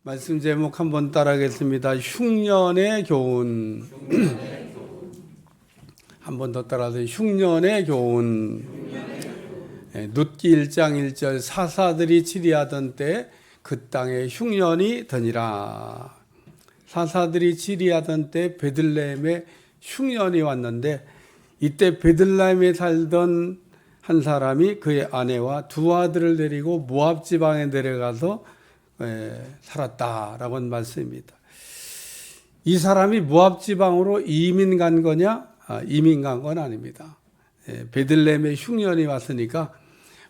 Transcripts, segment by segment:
말씀 제목 한번 따라하겠습니다. 흉년의 교훈. 한 번 더 따라하세요. 흉년의 교훈. 룻기 1장 1절 사사들이 치리하던 때 그 땅에 흉년이 더니라. 사사들이 치리하던 때 베들레헴에 흉년이 왔는데 이때 베들레헴에 살던 한 사람이 그의 아내와 두 아들을 데리고 모압 지방에 내려가서 살았다라고 하는 말씀입니다. 이 사람이 모압 지방으로 이민 간 거냐? 이민 간 건 아닙니다. 베들레헴에 흉년이 왔으니까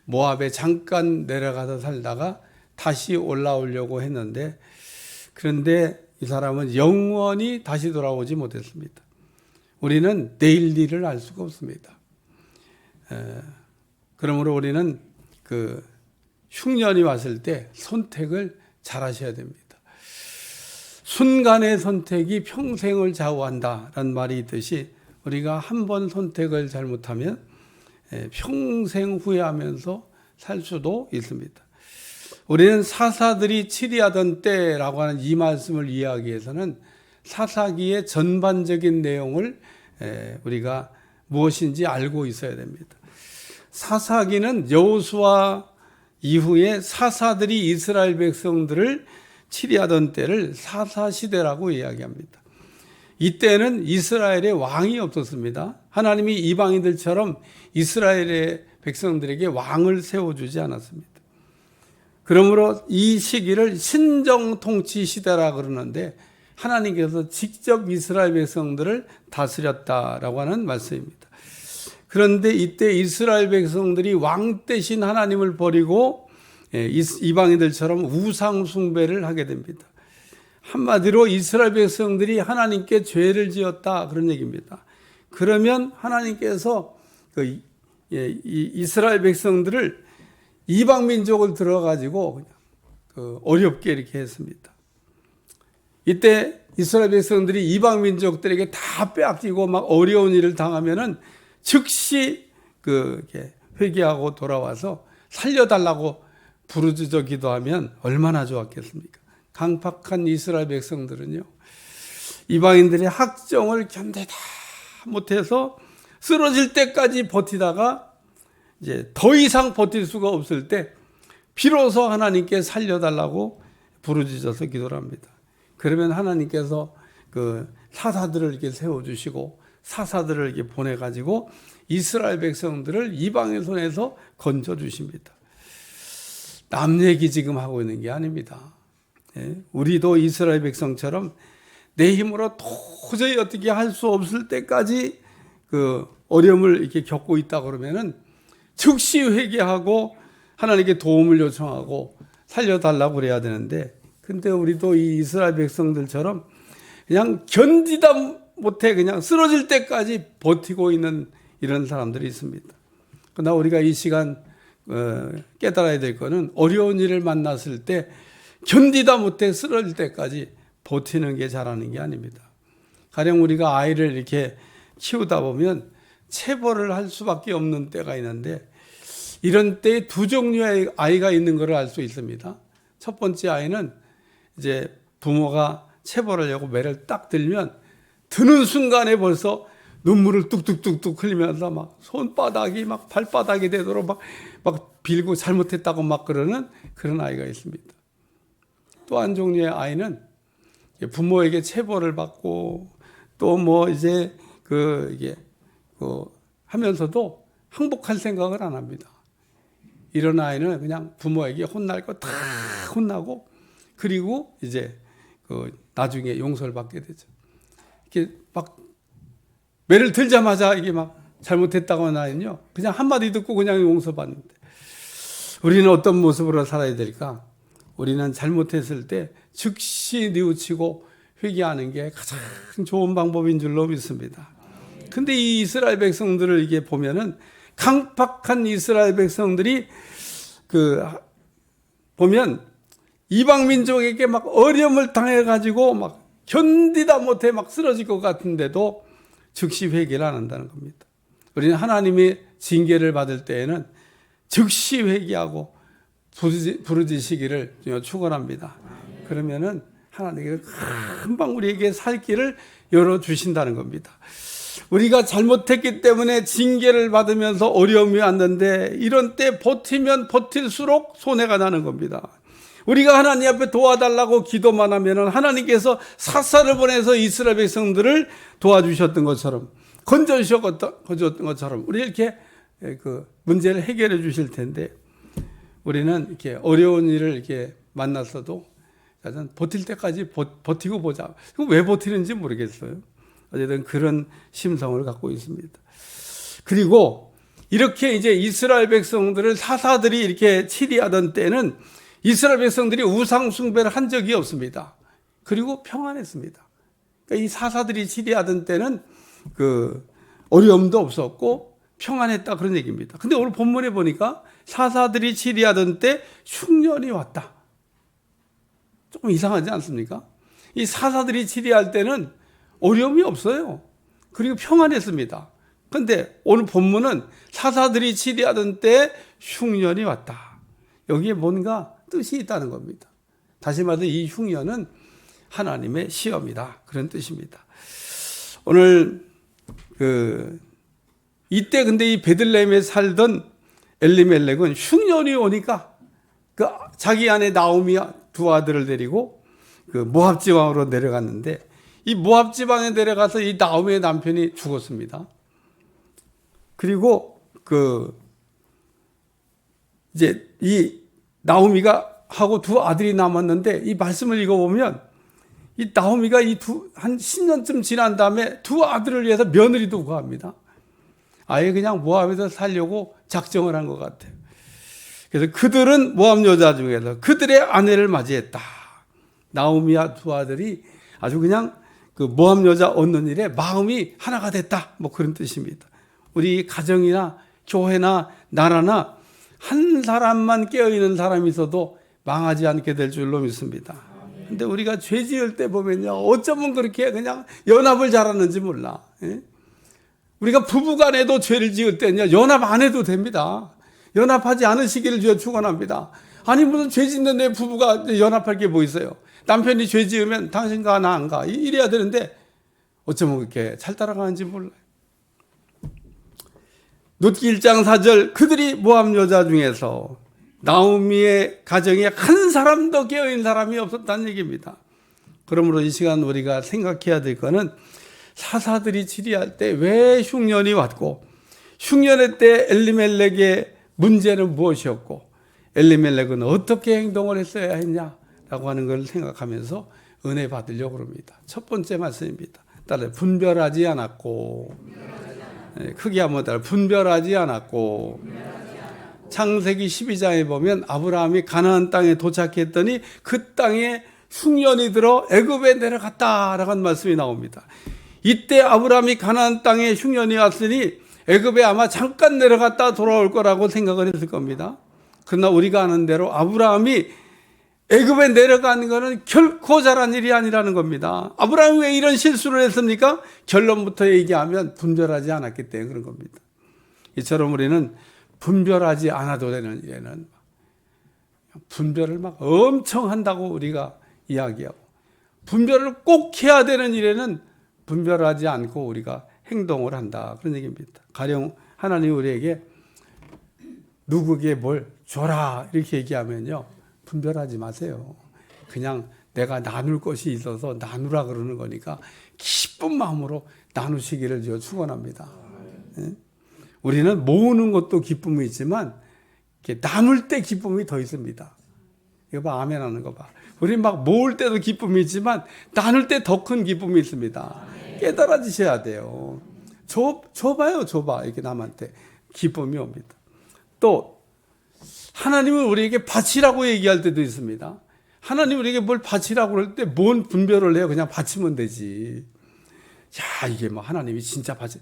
모압에 잠깐 내려가서 살다가 다시 올라오려고 했는데, 그런데 이 사람은 영원히 다시 돌아오지 못했습니다. 우리는 내일 일을 알 수가 없습니다. 그러므로 우리는 그 흉년이 왔을 때 선택을 잘 하셔야 됩니다. 순간의 선택이 평생을 좌우한다라는 말이 있듯이 우리가 한 번 선택을 잘못하면 평생 후회하면서 살 수도 있습니다. 우리는 사사들이 치리하던 때라고 하는 이 말씀을 이해하기 위해서는 사사기의 전반적인 내용을 우리가 무엇인지 알고 있어야 됩니다. 사사기는 여호수아 이후에 사사들이 이스라엘 백성들을 치리하던 때를 사사시대라고 이야기합니다. 이때는 이스라엘에 왕이 없었습니다. 하나님이 이방인들처럼 이스라엘의 백성들에게 왕을 세워주지 않았습니다. 그러므로 이 시기를 신정통치 시대라고 그러는데 하나님께서 직접 이스라엘 백성들을 다스렸다라고 하는 말씀입니다. 그런데 이때 이스라엘 백성들이 왕 대신 하나님을 버리고 이방인들처럼 우상 숭배를 하게 됩니다. 한마디로 이스라엘 백성들이 하나님께 죄를 지었다 그런 얘기입니다. 그러면 하나님께서 이스라엘 백성들을 이방 민족을 들어가지고 어렵게 이렇게 했습니다. 이때 이스라엘 백성들이 이방 민족들에게 다 빼앗기고 막 어려운 일을 당하면은 즉시 회개하고 돌아와서 살려달라고 부르짖어 기도하면 얼마나 좋았겠습니까? 강팍한 이스라엘 백성들은요, 이방인들의 학정을 견디다 못해서 쓰러질 때까지 버티다가 이제 더 이상 버틸 수가 없을 때 비로소 하나님께 살려달라고 부르짖어서 기도를 합니다. 그러면 하나님께서 그 사사들을 이렇게 세워주시고 사사들을 이렇게 보내가지고 이스라엘 백성들을 이방의 손에서 건져주십니다. 남 얘기 지금 하고 있는 게 아닙니다. 우리도 이스라엘 백성처럼 내 힘으로 도저히 어떻게 할 수 없을 때까지 그 어려움을 이렇게 겪고 있다 그러면은 즉시 회개하고 하나님께 도움을 요청하고 살려달라고 그래야 되는데, 근데 우리도 이 이스라엘 백성들처럼 그냥 견디다 못해 그냥 쓰러질 때까지 버티고 있는 이런 사람들이 있습니다. 그러나 우리가 이 시간 깨달아야 될 거는 어려운 일을 만났을 때 견디다 못해 쓰러질 때까지 버티는 게 잘하는 게 아닙니다. 가령 우리가 아이를 이렇게 키우다 보면 체벌을 할 수밖에 없는 때가 있는데, 이런 때에 두 종류의 아이가 있는 것을 알 수 있습니다. 첫 번째 아이는 이제 부모가 체벌하려고 매를 딱 들면 드는 순간에 벌써 눈물을 뚝뚝뚝뚝 흘리면서 막 손바닥이 막 발바닥이 되도록 막 빌고 잘못했다고 막 그러는 그런 아이가 있습니다. 또 한 종류의 아이는 부모에게 체벌을 받고 또 뭐 이제 하면서도 항복할 생각을 안 합니다. 이런 아이는 그냥 부모에게 혼날 거 다 혼나고, 그리고 이제 나중에 용서를 받게 되죠. 이렇게 막 매를 들자마자 이게 막 잘못했다고 하는 아이는요, 그냥 한마디 듣고 그냥 용서받는데, 우리는 어떤 모습으로 살아야 될까? 우리는 잘못했을 때 즉시 뉘우치고 회개하는 게 가장 좋은 방법인 줄로 믿습니다. 근데 이 이스라엘 백성들을 이게 보면은 강팍한 이스라엘 백성들이 보면 이방 민족에게 막 어려움을 당해가지고 막 견디다 못해 막 쓰러질 것 같은데도 즉시 회개를 안 한다는 겁니다. 우리는 하나님의 징계를 받을 때에는 즉시 회개하고 부르짖으시기를 축원합니다. 그러면은 하나님께서 금방 우리에게 살 길을 열어주신다는 겁니다. 우리가 잘못했기 때문에 징계를 받으면서 어려움이 왔는데 이런 때 버티면 버틸수록 손해가 나는 겁니다. 우리가 하나님 앞에 도와달라고 기도만 하면 하나님께서 사사를 보내서 이스라엘 백성들을 도와주셨던 것처럼 건져주셨던 것처럼 우리 이렇게 그 문제를 해결해 주실 텐데 우리는 이렇게 어려운 일을 이렇게 만났어도 버틸 때까지 버티고 보자. 왜 버티는지 모르겠어요. 어쨌든 그런 심성을 갖고 있습니다. 그리고 이렇게 이제 이스라엘 백성들을 사사들이 이렇게 치리하던 때는 이스라엘 백성들이 우상 숭배를 한 적이 없습니다. 그리고 평안했습니다. 그러니까 이 사사들이 치리하던 때는 그 어려움도 없었고 평안했다 그런 얘기입니다. 근데 오늘 본문에 보니까 사사들이 치리하던 때 흉년이 왔다. 조금 이상하지 않습니까? 이 사사들이 치리할 때는 어려움이 없어요. 그리고 평안했습니다. 그런데 오늘 본문은 사사들이 치리하던 때 흉년이 왔다. 여기에 뭔가 뜻이 있다는 겁니다. 다시 말해서 이 흉년은 하나님의 시험이다. 그런 뜻입니다. 오늘 이때 근데 이 베들레헴에 살던 엘리멜렉은 흉년이 오니까 자기 아내 나오미와 두 아들을 데리고 모압 지방으로 내려갔는데 이 모압 지방에 내려가서 이 나오미의 남편이 죽었습니다. 그리고 이제 이 나오미가 하고 두 아들이 남았는데 이 말씀을 읽어보면 이 나오미가 한 10년쯤 지난 다음에 두 아들을 위해서 며느리도 구합니다. 아예 그냥 모압에서 살려고 작정을 한 것 같아요. 그래서 그들은 모압 여자 중에서 그들의 아내를 맞이했다. 나오미와 두 아들이 아주 그냥 모압 여자 얻는 일에 마음이 하나가 됐다. 뭐 그런 뜻입니다. 우리 가정이나 교회나 나라나 한 사람만 깨어있는 사람이 있어도 망하지 않게 될 줄로 믿습니다. 근데 우리가 죄 지을 때 보면요. 어쩌면 그렇게 그냥 연합을 잘하는지 몰라. 우리가 부부간에도 죄를 지을 때는요. 연합 안 해도 됩니다. 연합하지 않으시기를 주여 축원합니다. 아니 무슨 죄 짓는데 부부가 연합할 게 뭐 있어요. 남편이 죄 지으면 당신 가 나 안 가 이래야 되는데 어쩌면 그렇게 잘 따라가는지 몰라요. 룻기 1장 4절 그들이 모압 여자 중에서 나오미의 가정에 한 사람도 깨어있는 사람이 없었다는 얘기입니다. 그러므로 이 시간 우리가 생각해야 될 거는 사사들이 치리할 때 왜 흉년이 왔고 흉년의 때 엘리멜렉의 문제는 무엇이었고 엘리멜렉은 어떻게 행동을 했어야 했냐라고 하는 걸 생각하면서 은혜 받으려고 합니다. 첫 번째 말씀입니다. 따라 분별하지 않았고 크게 한번 따라 분별하지 않았고 창세기 12장에 보면 아브라함이 가나안 땅에 도착했더니 그 땅에 흉년이 들어 애굽에 내려갔다라고 하는 말씀이 나옵니다. 이때 아브라함이 가나안 땅에 흉년이 왔으니 애굽에 아마 잠깐 내려갔다 돌아올 거라고 생각을 했을 겁니다. 그러나 우리가 아는 대로 아브라함이 애굽에 내려가는 것은 결코 잘한 일이 아니라는 겁니다. 아브라함이 왜 이런 실수를 했습니까? 결론부터 얘기하면 분별하지 않았기 때문에 그런 겁니다. 이처럼 우리는 분별하지 않아도 되는 일에는 분별을 막 엄청 한다고 우리가 이야기하고 분별을 꼭 해야 되는 일에는 분별하지 않고 우리가 행동을 한다. 그런 얘기입니다. 가령 하나님이 우리에게 누구에게 뭘 줘라 이렇게 얘기하면요. 분별하지 마세요. 그냥 내가 나눌 것이 있어서 나누라 그러는 거니까 기쁜 마음으로 나누시기를 저 축원합니다. 우리는 모으는 것도 기쁨이 있지만 나눌 때 기쁨이 더 있습니다. 이거 봐, 아멘 하는 거 봐. 우리 막 모을 때도 기쁨이 있지만 나눌 때 더 큰 기쁨이 있습니다. 깨달아지셔야 돼요. 줘봐요, 줘봐. 이렇게 남한테 기쁨이 옵니다. 또 하나님은 우리에게 바치라고 얘기할 때도 있습니다. 하나님 우리에게 뭘 바치라고 그럴 때 뭔 분별을 해요? 그냥 바치면 되지. 야, 이게 뭐 하나님이 진짜 바치.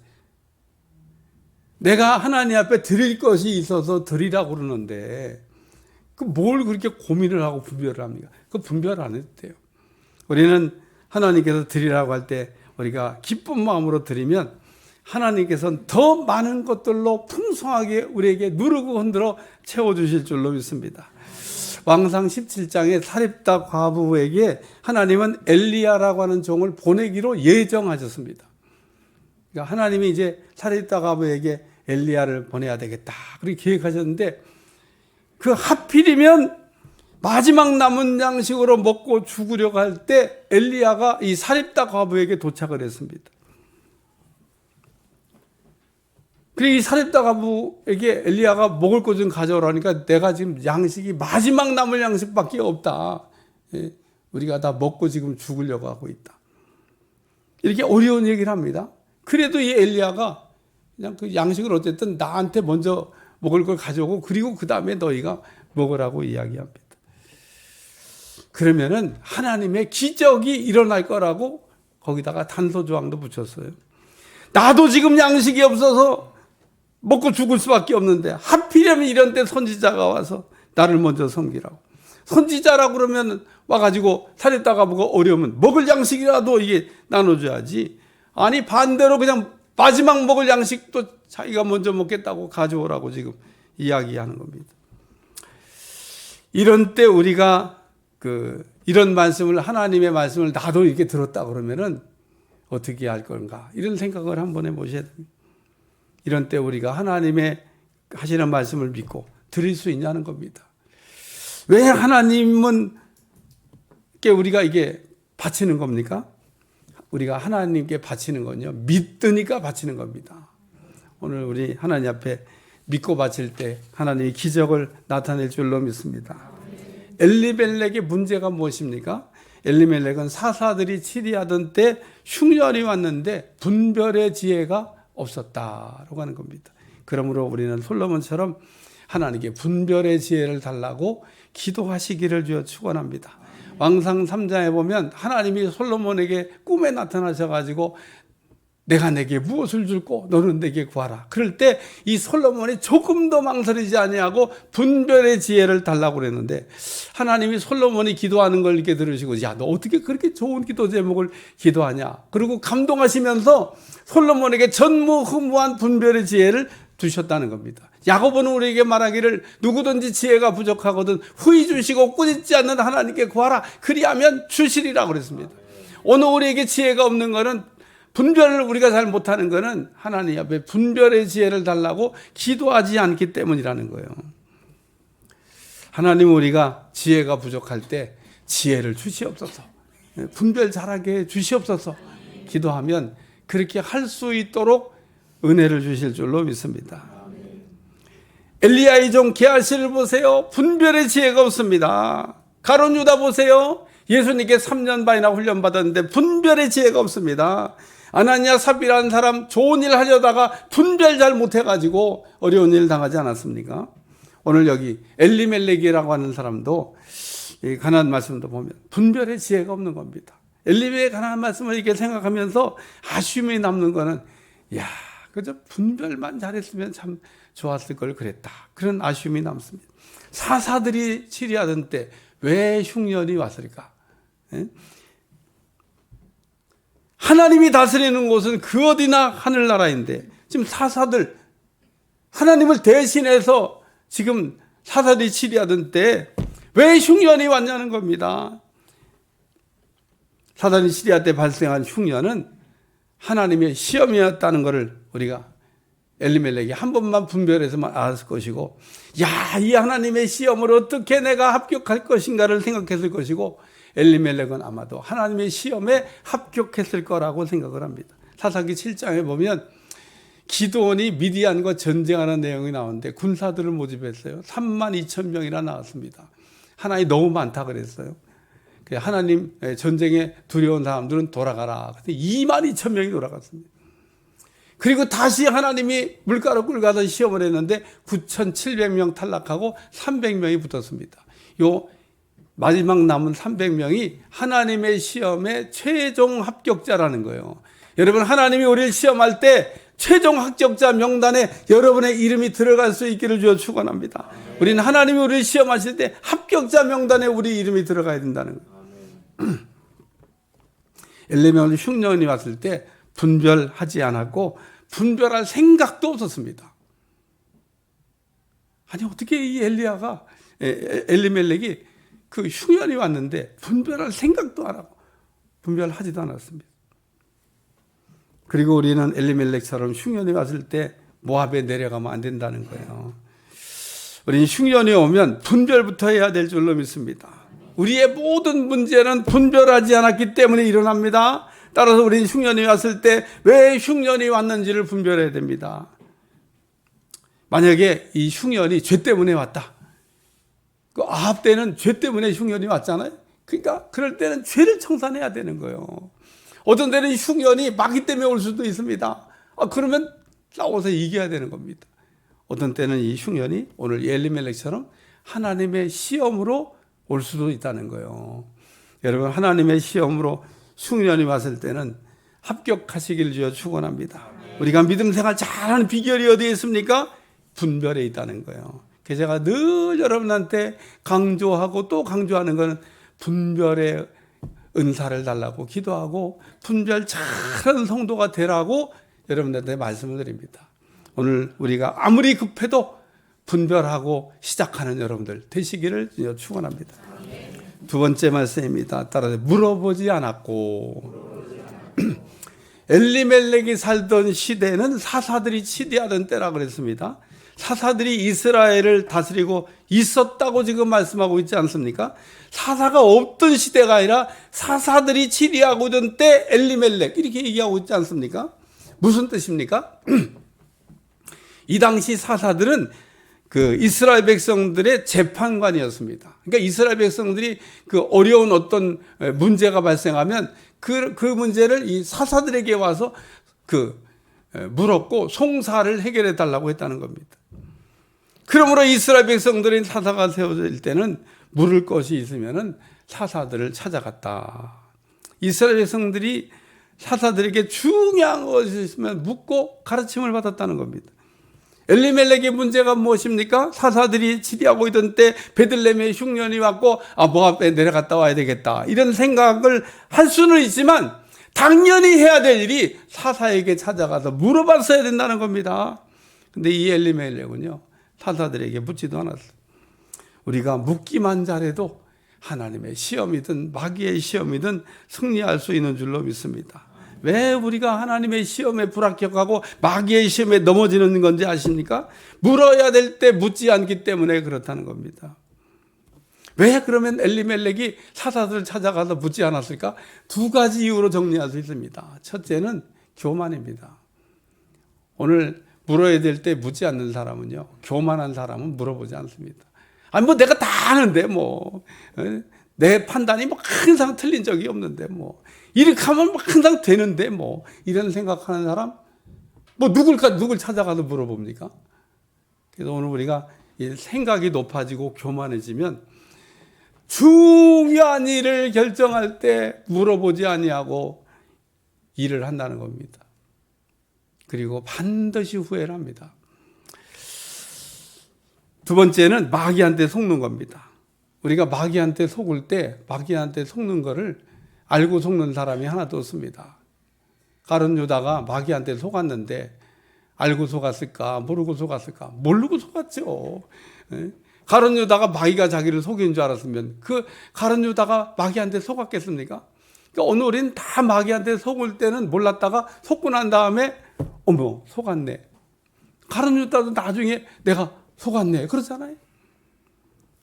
내가 하나님 앞에 드릴 것이 있어서 드리라고 그러는데 뭘 그렇게 고민을 하고 분별을 합니까? 그 분별 안 해도 돼요. 우리는 하나님께서 드리라고 할 때 우리가 기쁜 마음으로 드리면 하나님께서는 더 많은 것들로 풍성하게 우리에게 누르고 흔들어 채워주실 줄로 믿습니다. 왕상 17장에 사렙다 과부에게 하나님은 엘리야라고 하는 종을 보내기로 예정하셨습니다. 그러니까 하나님이 이제 사렙다 과부에게 엘리야를 보내야 되겠다 그렇게 계획하셨는데, 그 하필이면 마지막 남은 양식으로 먹고 죽으려고 할 때 엘리야가 이 사렙다 과부에게 도착을 했습니다. 그리고 이 사렙다 과부에게 엘리야가 먹을 것 좀 가져오라니까, 내가 지금 양식이 마지막 남을 양식밖에 없다. 우리가 다 먹고 지금 죽으려고 하고 있다. 이렇게 어려운 얘기를 합니다. 그래도 이 엘리야가 그냥 그 양식을 어쨌든 나한테 먼저 먹을 걸 가져오고, 그리고 그 다음에 너희가 먹으라고 이야기합니다. 그러면은 하나님의 기적이 일어날 거라고 거기다가 단서조항도 붙였어요. 나도 지금 양식이 없어서 먹고 죽을 수밖에 없는데 하필이면 이런 때 선지자가 와서 나를 먼저 섬기라고. 선지자라고 그러면 와가지고 사렙다 과부가 어려우면 먹을 양식이라도 이게 나눠줘야지. 아니 반대로 그냥 마지막 먹을 양식도 자기가 먼저 먹겠다고 가져오라고 지금 이야기하는 겁니다. 이런 때 우리가 이런 말씀을, 하나님의 말씀을 나도 이렇게 들었다 그러면은 어떻게 할 건가, 이런 생각을 한번 해보셔야 됩니다. 이런 때 우리가 하나님의 하시는 말씀을 믿고 드릴 수 있냐는 겁니다. 왜 하나님은 우리가 이게 바치는 겁니까? 우리가 하나님께 바치는 건요, 믿으니까 바치는 겁니다. 오늘 우리 하나님 앞에 믿고 바칠 때 하나님이 기적을 나타낼 줄로 믿습니다. 엘리멜렉의 문제가 무엇입니까? 엘리멜렉은 사사들이 치리하던 때 흉년이 왔는데 분별의 지혜가 없었다라고 하는 겁니다. 그러므로 우리는 솔로몬처럼 하나님께 분별의 지혜를 달라고 기도하시기를 주여 축원합니다. 왕상 3장에 보면 하나님이 솔로몬에게 꿈에 나타나셔가지고 내가 내게 무엇을 줄고 너는 내게 구하라. 그럴 때 이 솔로몬이 조금 더 망설이지 아니하고 분별의 지혜를 달라고 그랬는데, 하나님이 솔로몬이 기도하는 걸 이렇게 들으시고, 야, 너 어떻게 그렇게 좋은 기도 제목을 기도하냐. 그리고 감동하시면서 솔로몬에게 전무후무한 분별의 지혜를 주셨다는 겁니다. 야고보는 우리에게 말하기를 누구든지 지혜가 부족하거든 후히 주시고 꾸짖지 않는 하나님께 구하라. 그리하면 주시리라고 그랬습니다. 오늘 우리에게 지혜가 없는 것은, 분별을 우리가 잘 못하는 것은 하나님 앞에 분별의 지혜를 달라고 기도하지 않기 때문이라는 거예요. 하나님, 우리가 지혜가 부족할 때 지혜를 주시옵소서, 분별 잘하게 주시옵소서 기도하면 그렇게 할 수 있도록 은혜를 주실 줄로 믿습니다. 엘리야의 종 게하시를 보세요. 분별의 지혜가 없습니다. 가룟 유다 보세요. 예수님께 3년 반이나 훈련받았는데 분별의 지혜가 없습니다. 아나니아 삽비라는 사람 좋은 일 하려다가 분별 잘 못해가지고 어려운 일 당하지 않았습니까? 오늘 여기 엘리멜렉이라고 하는 사람도 가나안 말씀도 보면 분별의 지혜가 없는 겁니다. 엘리멜렉의 가나안 말씀을 이렇게 생각하면서 아쉬움이 남는 거는, 야, 그저 분별만 잘했으면 참 좋았을 걸 그랬다, 그런 아쉬움이 남습니다. 사사들이 치리하던 때 왜 흉년이 왔을까? 하나님이 다스리는 곳은 그 어디나 하늘나라인데, 지금 사사들, 하나님을 대신해서 지금 사사들이 치리하던 때 왜 흉년이 왔냐는 겁니다. 사단이 치리할 때 발생한 흉년은 하나님의 시험이었다는 것을 우리가 엘리멜렉이 한 번만 분별해서만 알았을 것이고, 야, 이 하나님의 시험을 어떻게 내가 합격할 것인가를 생각했을 것이고, 엘리멜렉은 아마도 하나님의 시험에 합격했을 거라고 생각을 합니다. 사사기 7장에 보면 기드온이 미디안과 전쟁하는 내용이 나오는데 군사들을 모집했어요. 32,000명이나 나왔습니다. 하나님이 너무 많다 그랬어요. 하나님 전쟁에 두려운 사람들은 돌아가라. 22,000명이 돌아갔습니다. 그리고 다시 하나님이 물가로 끌고 시험을 했는데 9,700명 탈락하고 300명이 붙었습니다. 요 마지막 남은 300명이 하나님의 시험의 최종 합격자라는 거예요. 여러분, 하나님이 우리를 시험할 때 최종 합격자 명단에 여러분의 이름이 들어갈 수 있기를 주여 축원합니다. 우리는 하나님이 우리를 시험하실 때 합격자 명단에 우리 이름이 들어가야 된다는 거예요. 엘리멜렉 흉년이 왔을 때 분별하지 않았고 분별할 생각도 없었습니다. 아니, 어떻게 이 엘리야가 엘리멜렉이 그 흉년이 왔는데 분별할 생각도 안 하고 분별하지도 않았습니다. 그리고 우리는 엘리멜렉처럼 흉년이 왔을 때 모압에 내려가면 안 된다는 거예요. 우리는 흉년이 오면 분별부터 해야 될 줄로 믿습니다. 우리의 모든 문제는 분별하지 않았기 때문에 일어납니다. 따라서 우리는 흉년이 왔을 때 왜 흉년이 왔는지를 분별해야 됩니다. 만약에 이 흉년이 죄 때문에 왔다. 그 아합 때는 죄 때문에 흉년이 왔잖아요. 그러니까 그럴 때는 죄를 청산해야 되는 거예요. 어떤 때는 흉년이 마귀 때문에 올 수도 있습니다. 그러면 싸워서 이겨야 되는 겁니다. 어떤 때는 이 흉년이 오늘 엘리멜렉처럼 하나님의 시험으로 올 수도 있다는 거예요. 여러분, 하나님의 시험으로 흉년이 왔을 때는 합격하시길 주여 축원합니다. 우리가 믿음 생활 잘하는 비결이 어디에 있습니까? 분별에 있다는 거예요. 그래서 제가 늘 여러분한테 강조하고 또 강조하는 것은 분별의 은사를 달라고 기도하고 분별 잘하는 성도가 되라고 여러분들한테 말씀을 드립니다. 오늘 우리가 아무리 급해도 분별하고 시작하는 여러분들 되시기를 축원합니다. 두 번째 말씀입니다. 따라서 물어보지 않았고. 엘리멜렉이 살던 시대는 사사들이 치대하던 때라 그랬습니다. 사사들이 이스라엘을 다스리고 있었다고 지금 말씀하고 있지 않습니까? 사사가 없던 시대가 아니라 사사들이 치리하고 있던 때 엘리멜렉 이렇게 얘기하고 있지 않습니까? 무슨 뜻입니까? 이 당시 사사들은 그 이스라엘 백성들의 재판관이었습니다. 그러니까 이스라엘 백성들이 그 어려운 어떤 문제가 발생하면 그 문제를 이 사사들에게 와서 물었고 송사를 해결해 달라고 했다는 겁니다. 그러므로 이스라엘 백성들인 사사가 세워질 때는 물을 것이 있으면은 사사들을 찾아갔다. 이스라엘 백성들이 사사들에게 중요한 것이 있으면 묻고 가르침을 받았다는 겁니다. 엘리멜렉의 문제가 무엇입니까? 사사들이 치리하고 있던 때 베들레헴에 흉년이 왔고 모압에 내려갔다 와야 되겠다 이런 생각을 할 수는 있지만 당연히 해야 될 일이 사사에게 찾아가서 물어봤어야 된다는 겁니다. 근데 이 엘리멜렉은요 사사들에게 묻지도 않았어요. 우리가 묻기만 잘해도 하나님의 시험이든 마귀의 시험이든 승리할 수 있는 줄로 믿습니다. 왜 우리가 하나님의 시험에 불합격하고 마귀의 시험에 넘어지는 건지 아십니까? 물어야 될 때 묻지 않기 때문에 그렇다는 겁니다. 왜 그러면 엘리멜렉이 사사들을 찾아가서 묻지 않았을까? 두 가지 이유로 정리할 수 있습니다. 첫째는 교만입니다. 오늘 물어야 될 때 묻지 않는 사람은요, 교만한 사람은 물어보지 않습니다. 내가 다 아는데 내 판단이 항상 틀린 적이 없는데 이렇게 하면 항상 되는데 이런 생각하는 사람 누굴 찾아가서 물어봅니까? 그래서 오늘 우리가 생각이 높아지고 교만해지면 중요한 일을 결정할 때 물어보지 아니하고 일을 한다는 겁니다. 그리고 반드시 후회를 합니다. 두 번째는 마귀한테 속는 겁니다. 우리가 마귀한테 속을 때 마귀한테 속는 거를 알고 속는 사람이 하나도 없습니다. 가룟 유다가 마귀한테 속았는데 알고 속았을까 모르고 속았을까? 모르고 속았죠. 가룟 유다가 마귀가 자기를 속인 줄 알았으면 그 가룟 유다가 마귀한테 속았겠습니까? 그러니까 오늘 우리는 다 마귀한테 속을 때는 몰랐다가 속고 난 다음에 어머 속았네. 가룟 유다도 나중에 내가 속았네 그러잖아요.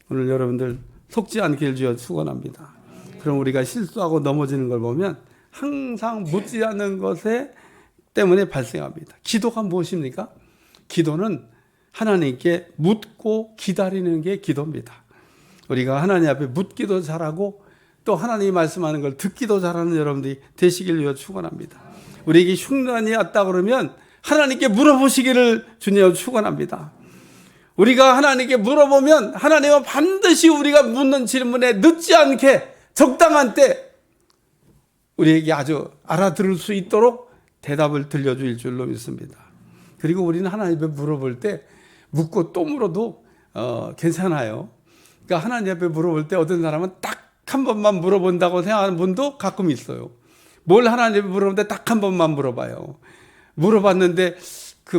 오늘 여러분들 속지 않길 주여 축원합니다. 그럼 우리가 실수하고 넘어지는 걸 보면 항상 묻지 않는 것에 때문에 발생합니다. 기도가 무엇입니까? 기도는 하나님께 묻고 기다리는 게 기도입니다. 우리가 하나님 앞에 묻기도 잘하고 또 하나님이 말씀하는 걸 듣기도 잘하는 여러분들이 되시길 위해 축원합니다. 우리에게 흉년이 왔다 그러면 하나님께 물어보시기를 주님 축원합니다. 우리가 하나님께 물어보면 하나님은 반드시 우리가 묻는 질문에 늦지 않게 적당한 때 우리에게 아주 알아들을 수 있도록 대답을 들려줄 줄로 믿습니다. 그리고 우리는 하나님 앞에 물어볼 때 묻고 또 물어도 괜찮아요. 그러니까 하나님 앞에 물어볼 때 어떤 사람은 딱 한 번만 물어본다고 생각하는 분도 가끔 있어요. 뭘 하나님 앞에 물어보는데 딱 한 번만 물어봐요. 물어봤는데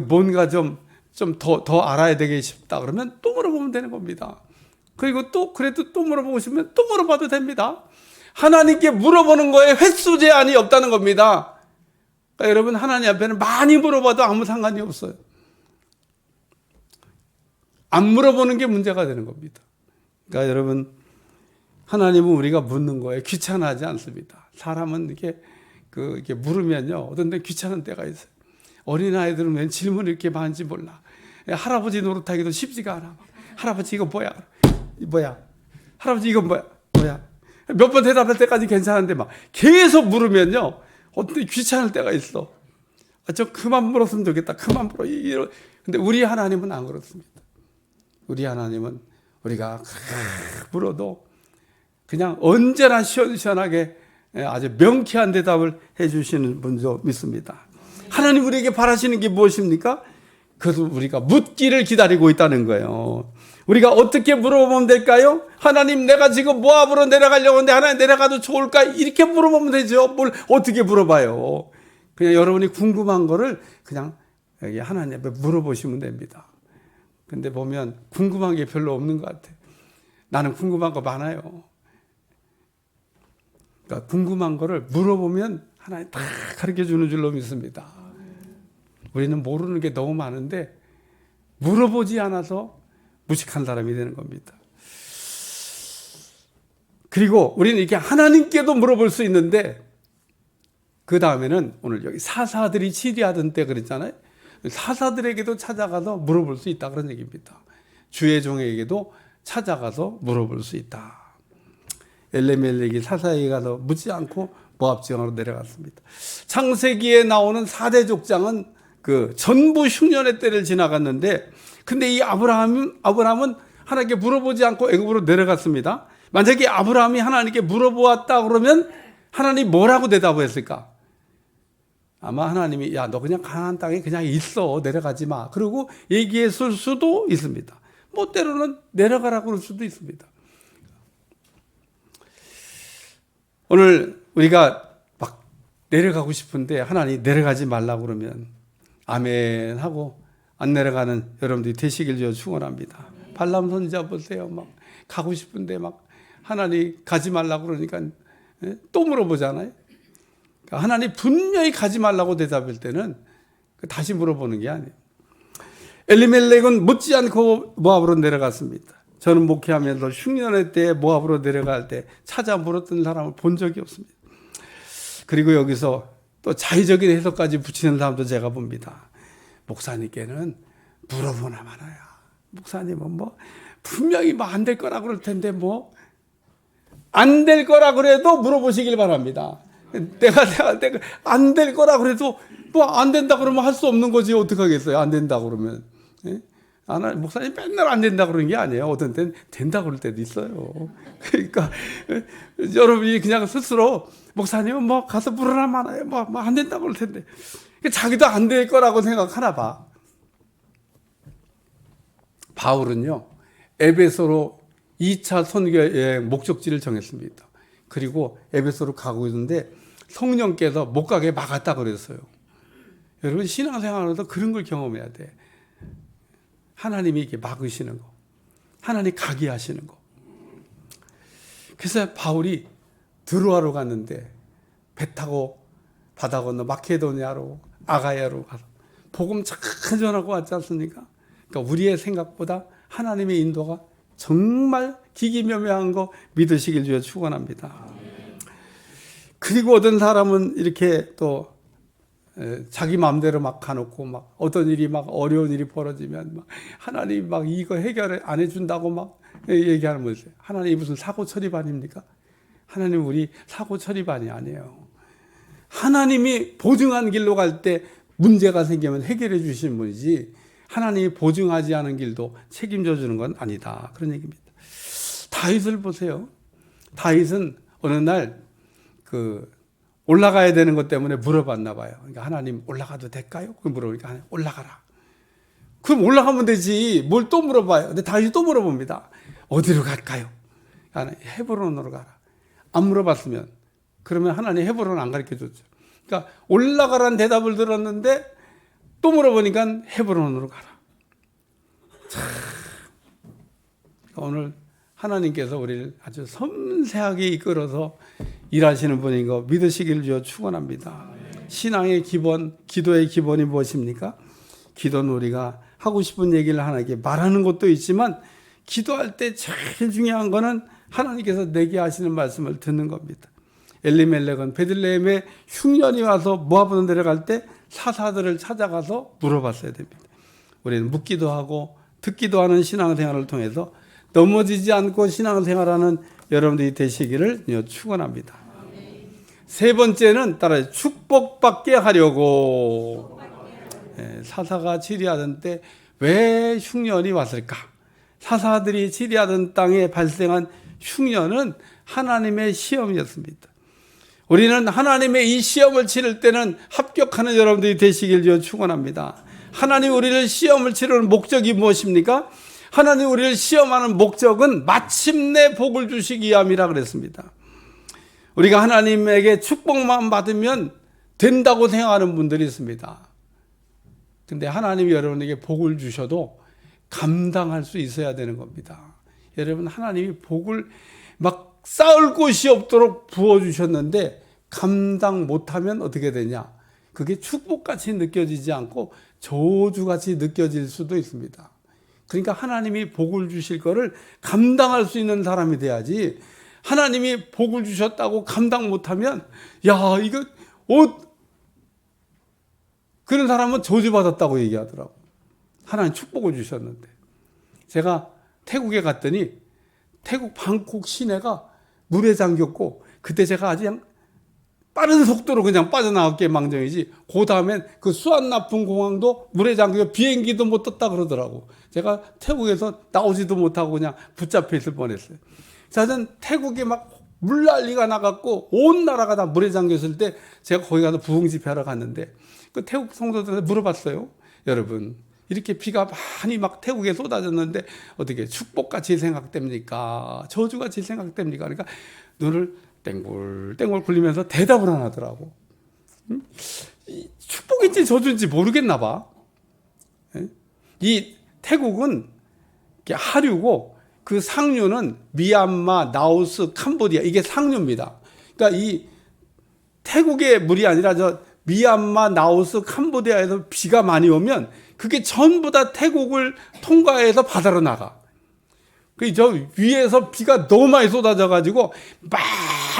뭔가 좀 더 알아야 되게 싶다 그러면 또 물어보면 되는 겁니다. 그리고 또 그래도 또 물어보고 싶으면 또 물어봐도 됩니다. 하나님께 물어보는 거에 횟수 제한이 없다는 겁니다. 그러니까 여러분, 하나님 앞에는 많이 물어봐도 아무 상관이 없어요. 안 물어보는 게 문제가 되는 겁니다. 그러니까 여러분, 하나님은 우리가 묻는 거에 귀찮아하지 않습니다. 사람은 이렇게 물으면요, 어떤 데 귀찮은 때가 있어요. 어린아이들은 왜 질문을 이렇게 많은지 몰라. 할아버지 노릇하기도 쉽지가 않아. 할아버지 이거 뭐야? 뭐야? 할아버지 이건 뭐야? 뭐야? 몇 번 대답할 때까지 괜찮은데 막 계속 물으면요, 어떤 데 귀찮을 때가 있어. 좀 그만 물었으면 좋겠다. 그만 물어. 근데 우리 하나님은 안 그렇습니다. 우리 하나님은 우리가 물어도 그냥 언제나 시원시원하게 아주 명쾌한 대답을 해주시는 분도 믿습니다. 하나님 우리에게 바라시는 게 무엇입니까? 그것은 우리가 묻기를 기다리고 있다는 거예요. 우리가 어떻게 물어보면 될까요? 하나님, 내가 지금 모압으로 내려가려고 하는데 하나님 내려가도 좋을까? 이렇게 물어보면 되죠. 뭘 어떻게 물어봐요? 그냥 여러분이 궁금한 거를 그냥 여기 하나님 앞에 물어보시면 됩니다. 근데 보면 궁금한 게 별로 없는 것 같아요. 나는 궁금한 거 많아요. 그러니까 궁금한 거를 물어보면 하나님 다 가르쳐 주는 줄로 믿습니다. 우리는 모르는 게 너무 많은데 물어보지 않아서 무식한 사람이 되는 겁니다. 그리고 우리는 이렇게 하나님께도 물어볼 수 있는데, 그 다음에는 오늘 여기 사사들이 치리하던 때 그랬잖아요. 사사들에게도 찾아가서 물어볼 수 있다, 그런 얘기입니다. 주의 종에게도 찾아가서 물어볼 수 있다. 엘레멜렉이 사사에게 가서 묻지 않고 모압 지방으로 내려갔습니다. 창세기에 나오는 4대 족장은 그 전부 흉년의 때를 지나갔는데, 근데 이 아브라함은 하나님께 물어보지 않고 애굽으로 내려갔습니다. 만약에 아브라함이 하나님께 물어보았다 그러면 하나님 뭐라고 대답을 했을까? 아마 하나님이, 야, 너 그냥 가나안 땅에 그냥 있어, 내려가지 마, 그리고 얘기했을 수도 있습니다. 뭐 때로는 내려가라고 그럴 수도 있습니다. 오늘 우리가 막 내려가고 싶은데 하나님 내려가지 말라고 그러면 아멘 하고 안 내려가는 여러분들이 되시길 저 축원합니다. 발람 선지자 보세요. 막 가고 싶은데 막 하나님 가지 말라고 그러니까 또 물어보잖아요. 그러니까 하나님 분명히 가지 말라고 대답할 때는 다시 물어보는 게 아니에요. 엘리멜렉은 묻지 않고 모압으로 내려갔습니다. 저는 목회하면서 흉년의 때에 모압으로 내려갈 때 찾아 물었던 사람을 본 적이 없습니다. 그리고 여기서 또 자의적인 해석까지 붙이는 사람도 제가 봅니다. 목사님께는 물어보나 마나야. 목사님은 뭐 분명히 뭐 안 될 거라 그럴 텐데 뭐 안 될 거라 그래도 물어보시길 바랍니다. 내가 안 될 거라 그래도 뭐 안 된다 그러면 할 수 없는 거지 어떡하겠어요. 안 된다 그러면. 예? 목사님 맨날 안 된다 그러는 게 아니에요. 어떤 때는 된다 그럴 때도 있어요. 그러니까 여러분이 그냥 스스로 목사님은 뭐 가서 물으나 마나요. 뭐 안 된다 그럴 텐데. 자기도 안 될 거라고 생각하나 봐. 바울은요, 에베소로 2차 선교의 목적지를 정했습니다. 그리고 에베소로 가고 있는데 성령께서 못 가게 막았다 그랬어요. 여러분 신앙생활에서 그런 걸 경험해야 돼. 하나님이 이렇게 막으시는 거, 하나님 가게 하시는 거. 그래서 바울이 드로아로 갔는데 배 타고 바다 건너 마케도니아로 아가야로 가서 복음 잘 전하고 왔지 않습니까? 그러니까 우리의 생각보다 하나님의 인도가 정말 기기묘묘한 거 믿으시길 주여 축원합니다. 그리고 어떤 사람은 이렇게 또 자기 마음대로 막 가놓고 막 어떤 일이 막 어려운 일이 벌어지면 막 하나님 막 이거 해결 안 해준다고 막 얘기하는 거예요. 하나님 무슨 사고 처리반입니까? 하나님 우리 사고 처리반이 아니에요. 하나님이 보증한 길로 갈 때 문제가 생기면 해결해 주시는 분이지 하나님이 보증하지 않은 길도 책임져 주는 건 아니다. 그런 얘기입니다. 다윗을 보세요. 다윗은 어느 날 올라가야 되는 것 때문에 물어봤나 봐요. 그러니까 하나님 올라가도 될까요? 그 물어보니까 하나님 올라가라. 그럼 올라가면 되지. 뭘 또 물어봐요. 근데 다윗이 또 물어봅니다. 어디로 갈까요? 하나님 헤브론으로 가라. 안 물어봤으면 그러면 하나님 헤브론 안 가르쳐 줬죠. 그러니까 올라가라는 대답을 들었는데 또 물어보니까 헤브론으로 가라. 참. 오늘 하나님께서 우리를 아주 섬세하게 이끌어서 일하시는 분인 거 믿으시기를 주여 축원합니다. 신앙의 기본, 기도의 기본이 무엇입니까? 기도는 우리가 하고 싶은 얘기를 하나님께 말하는 것도 있지만 기도할 때 제일 중요한 거는 하나님께서 내게 하시는 말씀을 듣는 겁니다. 엘리멜렉은 베들레헴에 흉년이 와서 모압으로 내려갈 때 사사들을 찾아가서 물어봤어야 됩니다. 우리는 묻기도 하고 듣기도 하는 신앙생활을 통해서 넘어지지 않고 신앙생활하는 여러분들이 되시기를 축원합니다. 세 번째는 따라서 축복받게 하려고. 사사가 치리하던 때 왜 흉년이 왔을까? 사사들이 치리하던 땅에 발생한 흉년은 하나님의 시험이었습니다. 우리는 하나님의 이 시험을 치를 때는 합격하는 여러분들이 되시길 축원합니다. 하나님 우리를 시험을 치르는 목적이 무엇입니까? 하나님 우리를 시험하는 목적은 마침내 복을 주시기 위함이라 그랬습니다. 우리가 하나님에게 축복만 받으면 된다고 생각하는 분들이 있습니다. 근데 하나님이 여러분에게 복을 주셔도 감당할 수 있어야 되는 겁니다. 여러분 하나님이 복을 막 쌓을 곳이 없도록 부어주셨는데 감당 못하면 어떻게 되냐? 그게 축복같이 느껴지지 않고 저주같이 느껴질 수도 있습니다. 그러니까 하나님이 복을 주실 거를 감당할 수 있는 사람이 돼야지, 하나님이 복을 주셨다고 감당 못하면 야 이거 그런 사람은 저주받았다고 얘기하더라고. 하나님 축복을 주셨는데. 제가 태국에 갔더니 태국 방콕 시내가 물에 잠겼고, 그때 제가 아주 그냥 빠른 속도로 그냥 빠져나갈게 망정이지, 그 다음엔 그 수완나푼 공항도 물에 잠겨 비행기도 못 떴다 그러더라고. 제가 태국에서 나오지도 못하고 그냥 붙잡혀 있을 뻔했어요. 저는 태국에 막 물난리가 나갔고 온 나라가 다 물에 잠겼을 때 제가 거기 가서 부흥 집회하러 갔는데 그 태국 성도들한테 물어봤어요. 여러분 이렇게 비가 많이 막 태국에 쏟아졌는데 어떻게 축복같이 생각됩니까? 저주같이 생각됩니까? 그러니까 눈을 땡굴땡굴 굴리면서 대답을 안 하더라고. 축복인지 저주인지 모르겠나 봐. 이 태국은 하류고 그 상류는 미얀마, 라오스, 캄보디아, 이게 상류입니다. 그러니까 이 태국의 물이 아니라 저 미얀마, 라오스, 캄보디아에서 비가 많이 오면 그게 전부 다 태국을 통과해서 바다로 나가. 그 저 위에서 비가 너무 많이 쏟아져 가지고 막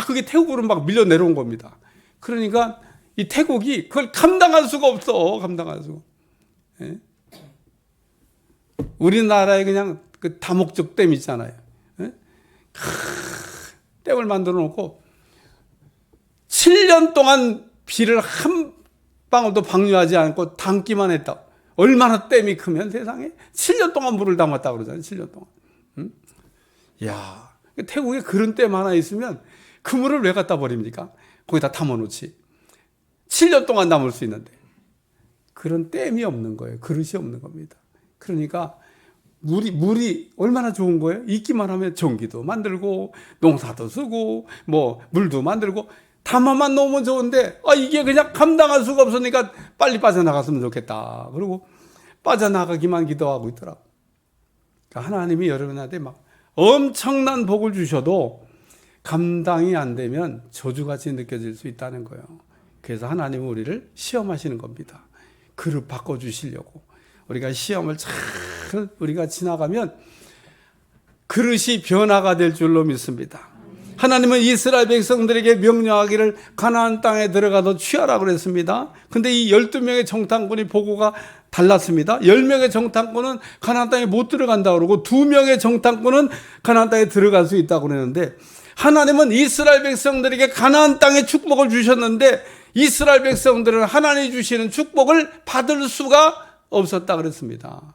그게 태국으로 막 밀려 내려온 겁니다. 그러니까 이 태국이 그걸 감당할 수가 없어. 감당할 수가. 예? 우리나라에 그냥 그 다목적 댐 있잖아요. 예? 댐을 만들어 놓고 7년 동안 비를 한 방울도 방류하지 않고 담기만 했다. 얼마나 댐이 크면 세상에 7년 동안 물을 담았다 그러잖아요. 7년 동안. 야, 태국에 그런 댐 하나 있으면 그 물을 왜 갖다 버립니까? 거기다 담아놓지. 7년 동안 담을 수 있는데. 그런 댐이 없는 거예요. 그릇이 없는 겁니다. 그러니까 물이 얼마나 좋은 거예요? 있기만 하면 전기도 만들고 농사도 쓰고 뭐 물도 만들고 담아만 놓으면 좋은데 이게 그냥 감당할 수가 없으니까 빨리 빠져나갔으면 좋겠다. 그리고 빠져나가기만 기도하고 있더라고. 그러니까 하나님이 여러분한테 막 엄청난 복을 주셔도 감당이 안 되면 저주같이 느껴질 수 있다는 거예요. 그래서 하나님은 우리를 시험하시는 겁니다. 그릇 바꿔주시려고. 우리가 시험을 잘 우리가 지나가면 그릇이 변화가 될 줄로 믿습니다. 하나님은 이스라엘 백성들에게 명령하기를 가나안 땅에 들어가서 취하라고 그랬습니다. 근데 이 12명의 정탐꾼이 보고가 달랐습니다. 10명의 정탐꾼은 가나안 땅에 못 들어간다고 그러고 2명의 정탐꾼은 가나안 땅에 들어갈 수 있다고 그랬는데, 하나님은 이스라엘 백성들에게 가나안 땅에 축복을 주셨는데 이스라엘 백성들은 하나님이 주시는 축복을 받을 수가 없었다 그랬습니다.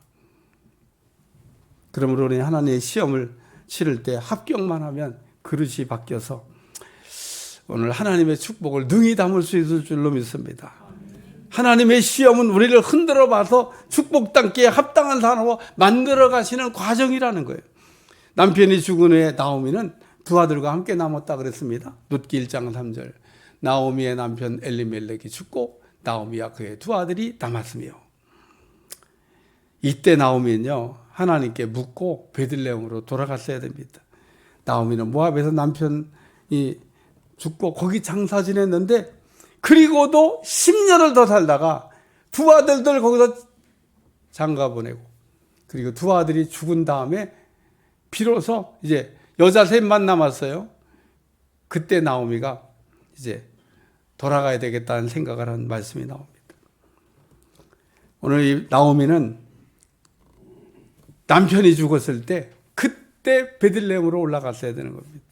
그러므로 우리 하나님의 시험을 치를 때 합격만 하면 그릇이 바뀌어서 오늘 하나님의 축복을 능히 담을 수 있을 줄로 믿습니다. 하나님의 시험은 우리를 흔들어 봐서 축복 담기에 합당한 사람으로 만들어 가시는 과정이라는 거예요. 남편이 죽은 후에 나오미는 두 아들과 함께 남았다 그랬습니다. 룻기 1장 3절. 나오미의 남편 엘리멜렉이 죽고 나오미와 그의 두 아들이 남았으며, 이때 나오미는요 하나님께 묻고 베들레헴으로 돌아갔어야 됩니다. 나오미는 모압에서 남편이 죽고 거기 장사 지냈는데, 그리고도 10년을 더 살다가 두 아들들 거기서 장가 보내고, 그리고 두 아들이 죽은 다음에 비로소 이제 여자 셋만 남았어요. 그때 나오미가 이제 돌아가야 되겠다는 생각을 한 말씀이 나옵니다. 오늘 이 나오미는 남편이 죽었을 때 그때 베들레헴으로 올라갔어야 되는 겁니다.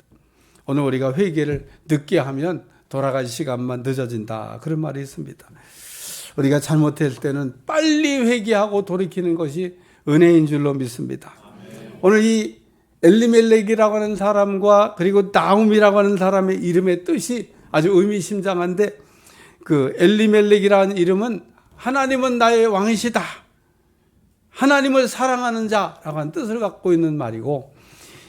오늘 우리가 회개를 늦게 하면 돌아갈 시간만 늦어진다, 그런 말이 있습니다. 우리가 잘못했을 때는 빨리 회개하고 돌이키는 것이 은혜인 줄로 믿습니다. 오늘 이 엘리멜렉이라고 하는 사람과 그리고 나움이라고 하는 사람의 이름의 뜻이 아주 의미심장한데, 그 엘리멜렉이라는 이름은 하나님은 나의 왕이시다, 하나님을 사랑하는 자라고 하는 뜻을 갖고 있는 말이고,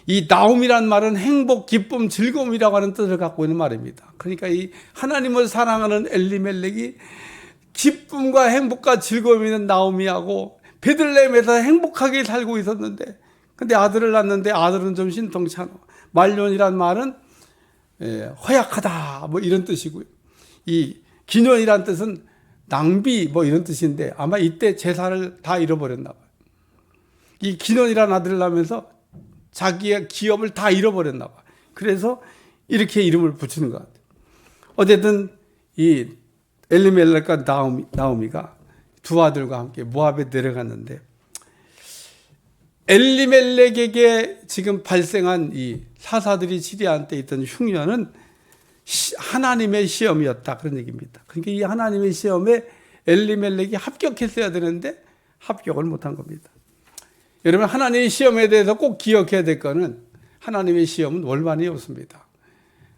이 나움이란 말은 행복, 기쁨, 즐거움이라고 하는 뜻을 갖고 있는 말입니다. 그러니까 이 하나님을 사랑하는 엘리멜렉이 기쁨과 행복과 즐거움이 있는 나오미하고 베들레헴에서 행복하게 살고 있었는데, 근데 아들을 낳는데 아들은 좀 신통치 않아. 말년이란 말은 허약하다 뭐 이런 뜻이고요. 이 기년이란 뜻은 낭비 뭐 이런 뜻인데, 아마 이때 제사를 다 잃어버렸나 봐요. 이 기년이란 아들을 낳으면서 자기의 기업을 다 잃어버렸나 봐요. 그래서 이렇게 이름을 붙이는 것 같아요. 어쨌든 이 엘리멜렉과 나오미가 두 아들과 함께 모압에 내려갔는데, 엘리멜렉에게 지금 발생한 이 사사들이 치리한 때 있던 흉년은 하나님의 시험이었다, 그런 얘기입니다. 그러니까 이 하나님의 시험에 엘리멜렉이 합격했어야 되는데 합격을 못한 겁니다. 여러분, 하나님의 시험에 대해서 꼭 기억해야 될 거는, 하나님의 시험은 월반이 없습니다.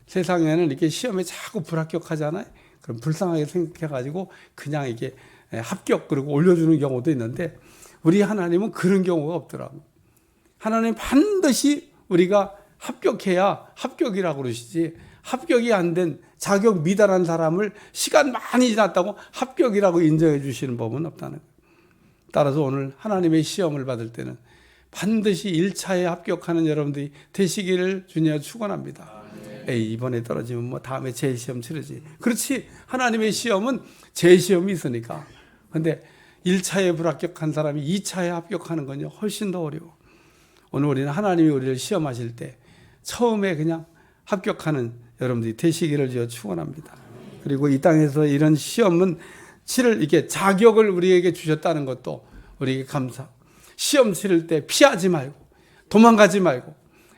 세상에는 이렇게 시험에 자꾸 불합격하잖아요. 그럼 불쌍하게 생각해가지고 그냥 이게 합격 그리고 올려주는 경우도 있는데, 우리 하나님은 그런 경우가 없더라고요. 하나님 반드시 우리가 합격해야 합격이라고 그러시지, 합격이 안 된 자격 미달한 사람을 시간 많이 지났다고 합격이라고 인정해 주시는 법은 없다는 거예요. 따라서 오늘 하나님의 시험을 받을 때는 반드시 1차에 합격하는 여러분들이 되시기를 주님과 축원합니다. 에이, 이번에 떨어지면 뭐 다음에 재시험 치르지. 그렇지, 하나님의 시험은 재시험이 있으니까. 근데 1차에 불합격한 사람이 2차에 합격하는 건요 훨씬 더 어려워. 오늘 우리는 하나님이 우리를 시험하실 때 처음에 그냥 합격하는 여러분들이 되시기를 주여 축원합니다. 그리고 이 땅에서 이런 시험은 치를 이게 자격을 우리에게 주셨다는 것도 우리에게 감사. 시험 치를 때 피하지 말고 도망가지 말고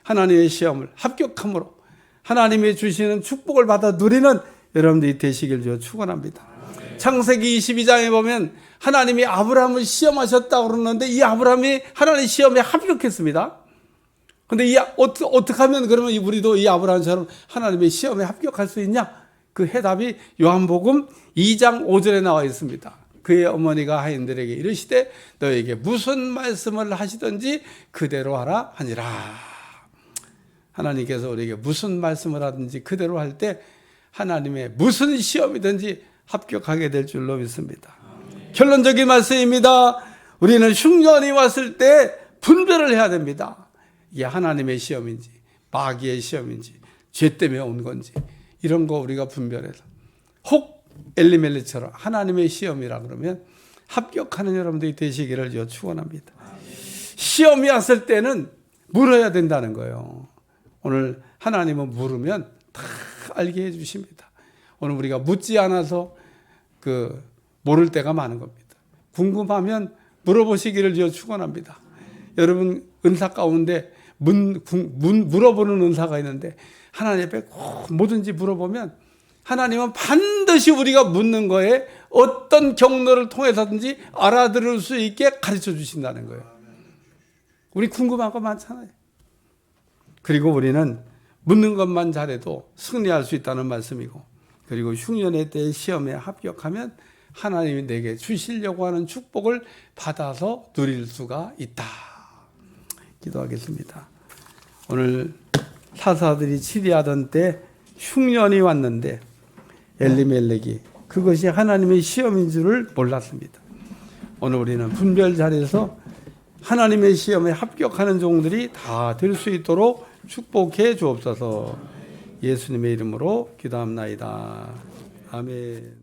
하나님의 시험을 합격함으로 하나님이 주시는 축복을 받아 누리는 여러분들이 되시길 주여 축원합니다. 창세기 22장에 보면 하나님이 아브라함을 시험하셨다고 그러는데, 이 아브라함이 하나님의 시험에 합격했습니다. 그런데 어떻게 하면 그러면 우리도 이 아브라함처럼 하나님의 시험에 합격할 수 있냐? 그 해답이 요한복음 2장 5절에 나와 있습니다. 그의 어머니가 하인들에게 이르시되 너에게 무슨 말씀을 하시든지 그대로 하라 하니라. 하나님께서 우리에게 무슨 말씀을 하든지 그대로 할 때 하나님의 무슨 시험이든지 합격하게 될 줄로 믿습니다. 결론적인 말씀입니다. 우리는 흉년이 왔을 때 분별을 해야 됩니다. 이게 하나님의 시험인지 마귀의 시험인지 죄 때문에 온 건지 이런 거 우리가 분별해서, 혹 엘리멜렉처럼 하나님의 시험이라 그러면 합격하는 여러분들이 되시기를 축원합니다. 시험이 왔을 때는 물어야 된다는 거예요. 오늘 하나님은 물으면 다 알게 해주십니다. 오늘 우리가 묻지 않아서 모를 때가 많은 겁니다. 궁금하면 물어보시기를 축원합니다. 여러분 은사 가운데 물어보는 은사가 있는데, 하나님 앞에 꼭 뭐든지 물어보면 하나님은 반드시 우리가 묻는 거에 어떤 경로를 통해서든지 알아들을 수 있게 가르쳐 주신다는 거예요. 우리 궁금한 거 많잖아요. 그리고 우리는 묻는 것만 잘해도 승리할 수 있다는 말씀이고, 그리고 흉년의 때의 시험에 합격하면 하나님이 내게 주시려고 하는 축복을 받아서 누릴 수가 있다. 기도하겠습니다. 오늘 사사들이 치리하던 때 흉년이 왔는데 엘리멜렉이 그것이 하나님의 시험인 줄을 몰랐습니다. 오늘 우리는 분별 잘해서 하나님의 시험에 합격하는 종들이 다 될 수 있도록 축복해 주옵소서. 예수님의 이름으로 기도합나이다. 아멘.